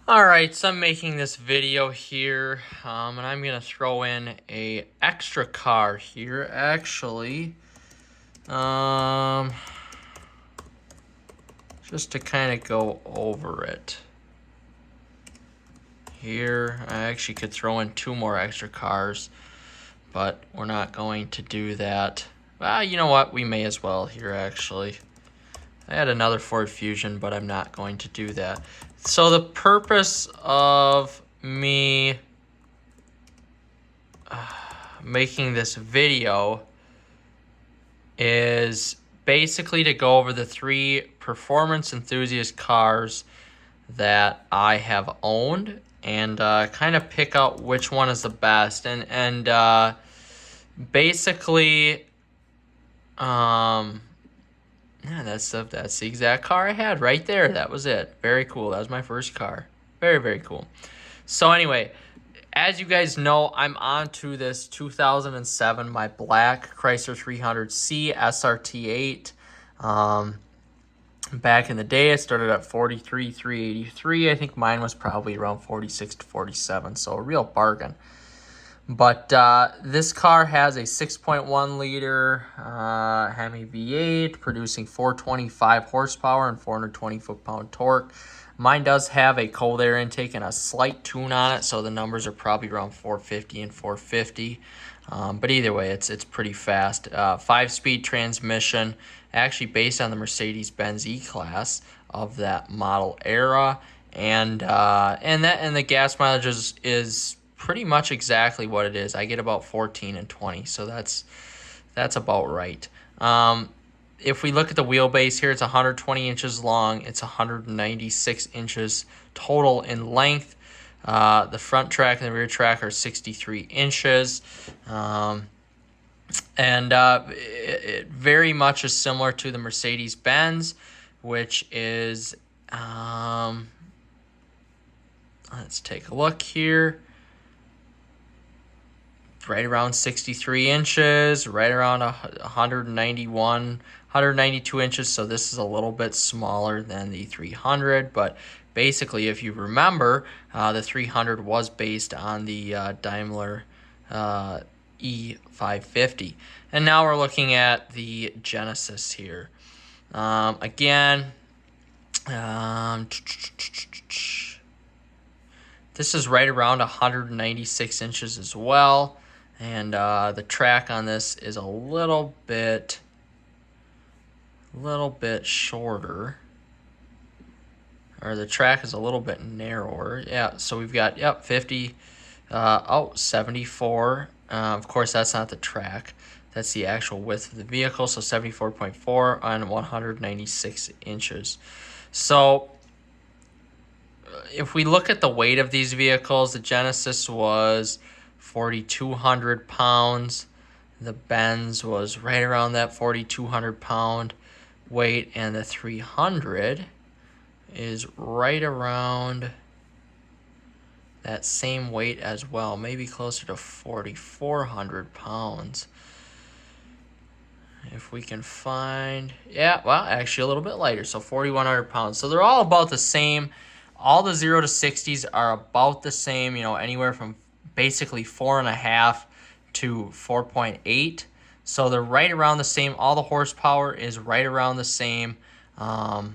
Alright, so I'm making this video here, and I'm going to throw in a extra car here, actually, just to kind of go over it. Here, I actually could throw in two more extra cars, but we're not going to do that. Well, you know what, we may as well here, actually. I had another Ford Fusion, but I'm not going to do that. So the purpose of me making this video is basically to go over the three performance enthusiast cars that I have owned and kind of pick out which one is the best. And basically, yeah, that's the exact car I had right there. That was it. Very cool. That was my first car. Very, very cool. So anyway, as you guys know, I'm on to this 2007, my black Chrysler 300C SRT8. Back in the day, it started at $43,383. I think mine was probably around $46 to $47, so a real bargain. But this car has a 6.1 liter Hemi V8 producing 425 horsepower and 420 foot-pound torque. Mine does have a cold air intake and a slight tune on it, so the numbers are probably around 450 and 450. But either way, it's pretty fast. 5-speed transmission, actually based on the Mercedes-Benz E-Class of that model era, and the gas mileage is pretty much exactly what it is. I get about 14 and 20, so that's about right. If we look at the wheelbase here, it's 120 inches long. It's 196 inches total in length. The front track and the rear track are 63 inches. It very much is similar to the Mercedes-Benz, which is, let's take a look here. Right around 63 inches, right around 192 inches. So this is a little bit smaller than the 300, but basically, if you remember, the 300 was based on the Daimler E550. And now we're looking at the Genesis here. Again, this is right around 196 inches as well. And the track on this is a little bit shorter, or the track is a little bit narrower. Yeah, so we've got 74. Of course, that's not the track. That's the actual width of the vehicle. So 74.4 on 196 inches. So if we look at the weight of these vehicles, the Genesis was 4,200 pounds. The Benz was right around that 4,200 pound weight, and the 300 is right around that same weight as well, maybe closer to 4,400 pounds. If we can find, yeah, well, actually a little bit lighter, so 4,100 pounds. So they're all about the same. All the 0 to 60s are about the same, you know, anywhere from basically 4.5 to 4.8. So they're right around the same. All the horsepower is right around the same. The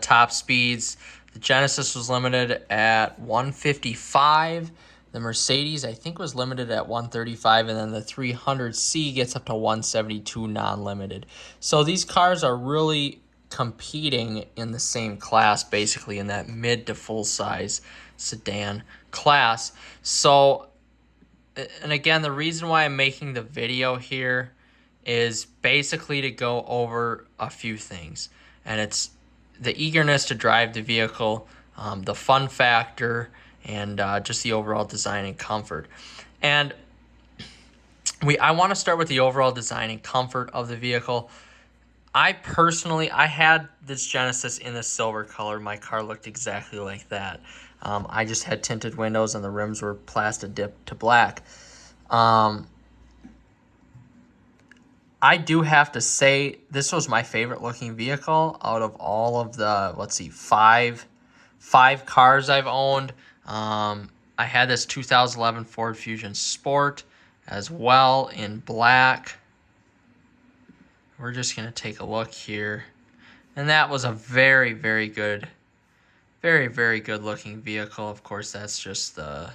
top speeds, the Genesis was limited at 155. The Mercedes, I think, was limited at 135, and then the 300C gets up to 172 non-limited. So these cars are really competing in the same class, basically in that mid to full size sedan class. So, and again, the reason why I'm making the video here is basically to go over a few things, and it's the eagerness to drive the vehicle, the fun factor, and just the overall design and comfort. And I want to start with the overall design and comfort of the vehicle. I had this Genesis in the silver color. My car looked exactly like that. I just had tinted windows and the rims were plastic dipped to black. I do have to say this was my favorite looking vehicle out of all of the, let's see, five 5 cars I've owned. I had this 2011 Ford Fusion Sport as well in black. We're just going to take a look here. And that was a very, very good, very, very good looking vehicle. Of course, that's just the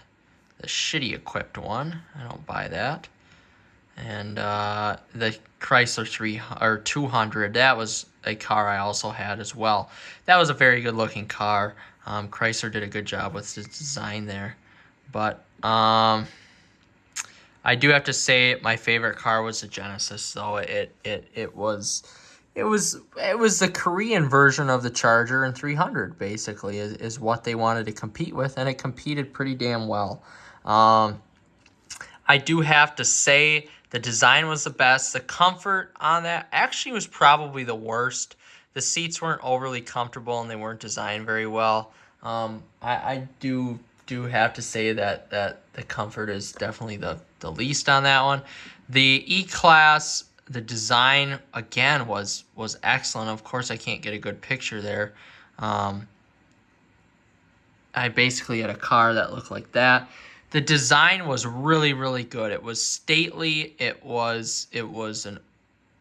shitty equipped one. I don't buy that. And the Chrysler 200, that was a car I also had as well. That was a very good looking car. Chrysler did a good job with the design there. But I do have to say my favorite car was the Genesis, though. It was the Korean version of the Charger and 300, basically, is what they wanted to compete with, and it competed pretty damn well. I do have to say the design was the best. The comfort on that actually was probably the worst. The seats weren't overly comfortable and they weren't designed very well. I do have to say that the comfort is definitely the least on that one. The E-Class, the design again was excellent. Of course, I can't get a good picture there. I basically had a car that looked like that. The design was really, really good. It was stately. It was an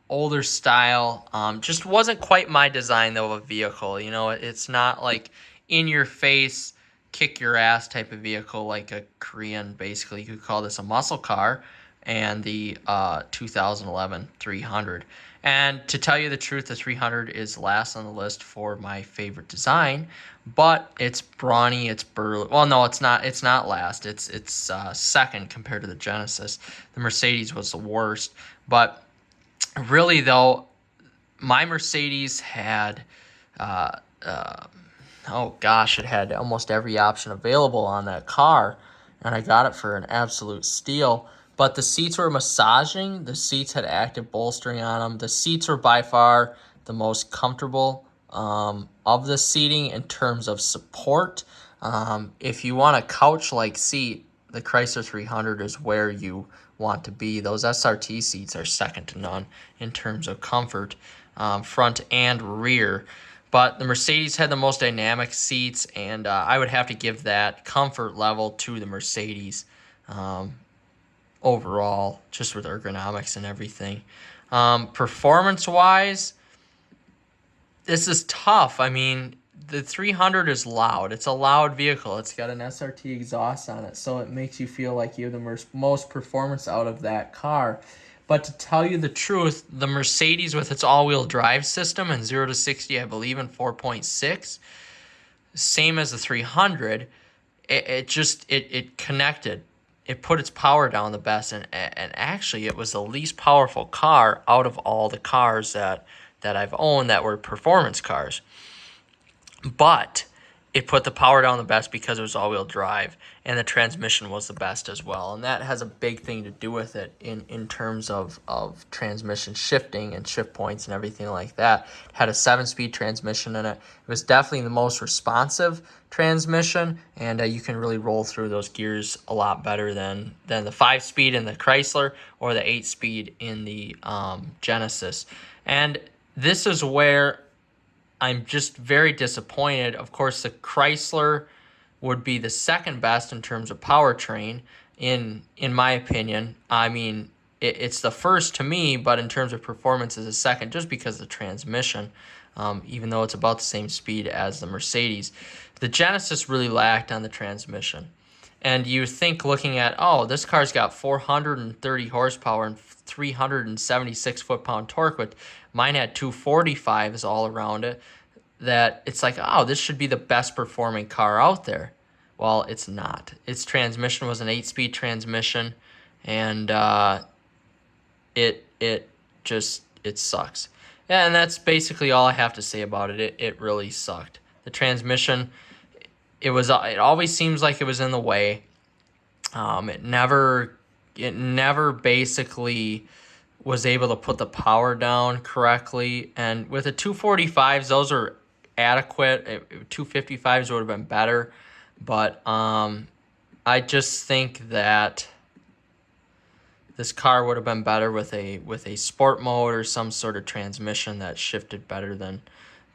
older style. Just wasn't quite my design though of a vehicle. You know, it's not like in your face, kick your ass type of vehicle like a Korean. Basically, you could call this a muscle car, and the 2011 300. And to tell you the truth, the 300 is last on the list for my favorite design, but it's brawny, it's burly. Well, no, it's not. It's not last. It's second compared to the Genesis. The Mercedes was the worst, but really though, my Mercedes had, oh gosh, it had almost every option available on that car, and I got it for an absolute steal. But the seats were massaging. The seats had active bolstering on them. The seats were by far the most comfortable of the seating in terms of support. If you want a couch-like seat, the Chrysler 300 is where you want to be. Those SRT seats are second to none in terms of comfort, front and rear. But the Mercedes had the most dynamic seats, and I would have to give that comfort level to the Mercedes overall, just with ergonomics and everything. Performance-wise, this is tough. I mean, the 300 is loud. It's a loud vehicle. It's got an SRT exhaust on it, so it makes you feel like you have the most performance out of that car. But to tell you the truth, the Mercedes with its all-wheel drive system and 0 to 60, I believe, in 4.6, same as the 300, it connected. It put its power down the best, and actually it was the least powerful car out of all the cars that I've owned that were performance cars. But it put the power down the best because it was all-wheel drive, and the transmission was the best as well. And that has a big thing to do with it in terms of transmission shifting and shift points and everything like that. It had a 7-speed transmission in it. It was definitely the most responsive transmission, and you can really roll through those gears a lot better than the 5-speed in the Chrysler or the 8-speed in the Genesis. And this is where I'm just very disappointed. Of course, the Chrysler would be the second best in terms of powertrain, in my opinion. I mean, it's the first to me, but in terms of performance is the second, just because of the transmission, even though it's about the same speed as the Mercedes. The Genesis really lacked on the transmission. And you think looking at, oh, this car's got 430 horsepower and 376 foot-pound torque, but mine had 245s all around it, that it's like, oh, this should be the best performing car out there. Well, it's not. Its transmission was an 8-speed transmission, and it sucks. Yeah, and that's basically all I have to say about it. It really sucked. The transmission, it always seems like it was in the way. It never basically was able to put the power down correctly. And with the 245s, those are adequate. 255s would have been better. But I just think that this car would have been better with a sport mode or some sort of transmission that shifted better than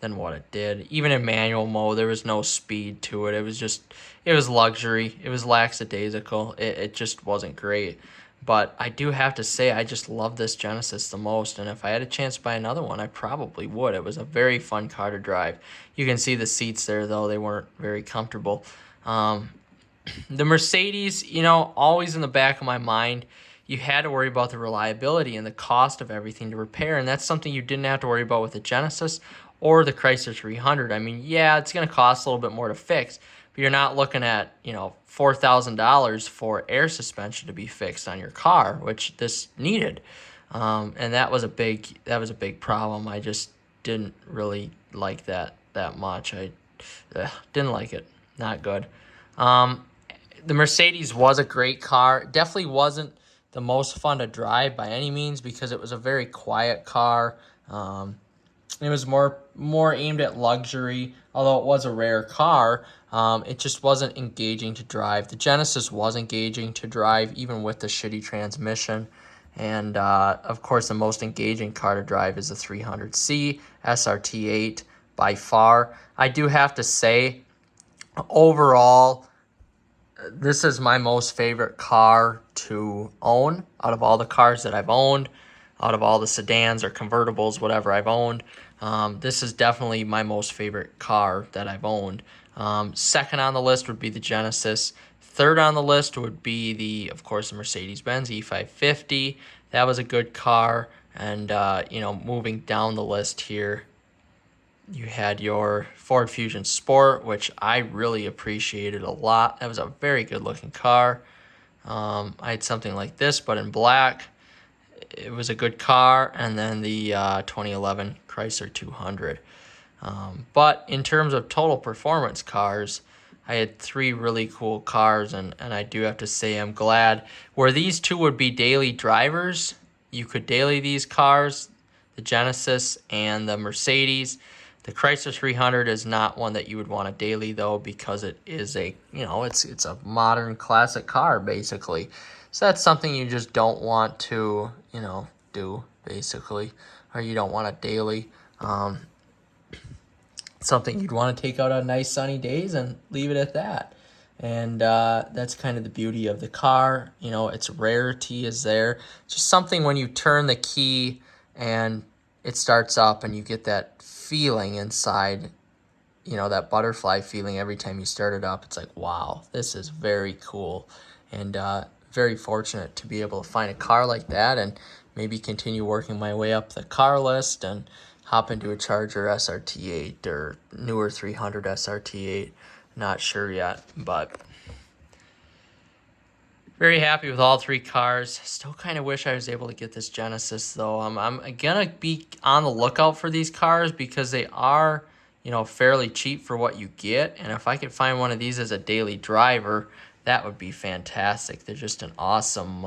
than what it did. Even in manual mode, there was no speed to it. It was luxury. It was lackadaisical. It just wasn't great. But I do have to say, I just love this Genesis the most, and if I had a chance to buy another one, I probably would. It was a very fun car to drive. You can see the seats there, though. They weren't very comfortable. The Mercedes, you know, always in the back of my mind, you had to worry about the reliability and the cost of everything to repair, and that's something you didn't have to worry about with the Genesis or the Chrysler 300. I mean, yeah, it's going to cost a little bit more to fix, but you're not looking at, you know, $4,000 for air suspension to be fixed on your car, which this needed. And that was a big problem. I just didn't really like that much. I didn't like it. Not good. The Mercedes was a great car. Definitely wasn't the most fun to drive by any means because it was a very quiet car. It was more aimed at luxury, although it was a rare car. It just wasn't engaging to drive. The Genesis was engaging to drive, even with the shitty transmission. And, of course, the most engaging car to drive is the 300C SRT8 by far. I do have to say, overall, this is my most favorite car to own out of all the cars that I've owned, out of all the sedans or convertibles, whatever I've owned. This is definitely my most favorite car that I've owned. Second on the list would be the Genesis. Third on the list would be of course, the Mercedes-Benz E550. That was a good car. And, you know, moving down the list here, you had your Ford Fusion Sport, which I really appreciated a lot. That was a very good looking car. I had something like this, but in black. It was a good car. And then the 2011 Chrysler 200. But in terms of total performance cars, I had three really cool cars, and I do have to say I'm glad. Where these two would be daily drivers, you could daily these cars, the Genesis and the Mercedes. The Chrysler 300 is not one that you would want to daily, though, because it is a, you know, it's a modern classic car, basically. So that's something you just don't want to, you know, do, basically, or you don't want to daily. Something you'd want to take out on nice sunny days and leave it at that. And that's kind of the beauty of the car. You know, its rarity is there. Just something when you turn the key and it starts up and you get that feeling inside, you know, that butterfly feeling every time you start it up. It's like, wow, this is very cool. And very fortunate to be able to find a car like that and maybe continue working my way up the car list and hop into a Charger SRT8 or newer 300 SRT8. Not sure yet, but very happy with all three cars. Still kind of wish I was able to get this Genesis, though. I'm going to be on the lookout for these cars because they are, you know, fairly cheap for what you get. And if I could find one of these as a daily driver, that would be fantastic. They're just an awesome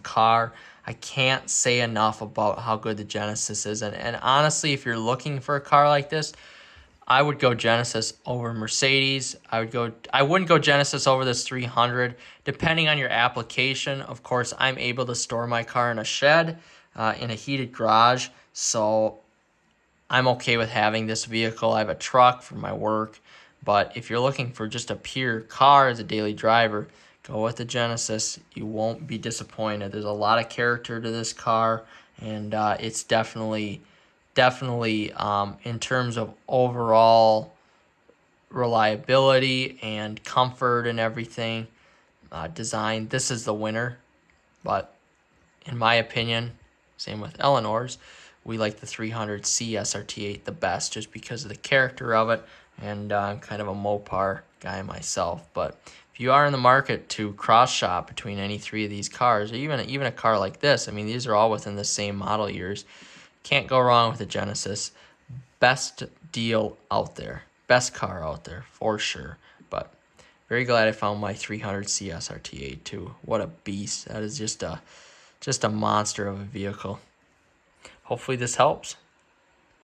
car. I can't say enough about how good the Genesis is. And honestly, if you're looking for a car like this, I would go Genesis over Mercedes. I wouldn't go Genesis over this 300. Depending on your application, of course, I'm able to store my car in a shed, in a heated garage. So I'm okay with having this vehicle. I have a truck for my work. But if you're looking for just a pure car as a daily driver, go with the Genesis. You won't be disappointed. There's a lot of character to this car, and it's definitely in terms of overall reliability and comfort and everything, design, this is the winner. But in my opinion, same with Eleanor's, we like the 300C SRT8 the best just because of the character of it, and I'm kind of a Mopar guy myself. But if you are in the market to cross shop between any three of these cars, or even a car like this, I mean, these are all within the same model years. Can't go wrong with the Genesis. Best deal out there. Best car out there, for sure. But very glad I found my 300C SRT8 too. What a beast. That is just a monster of a vehicle. Hopefully this helps.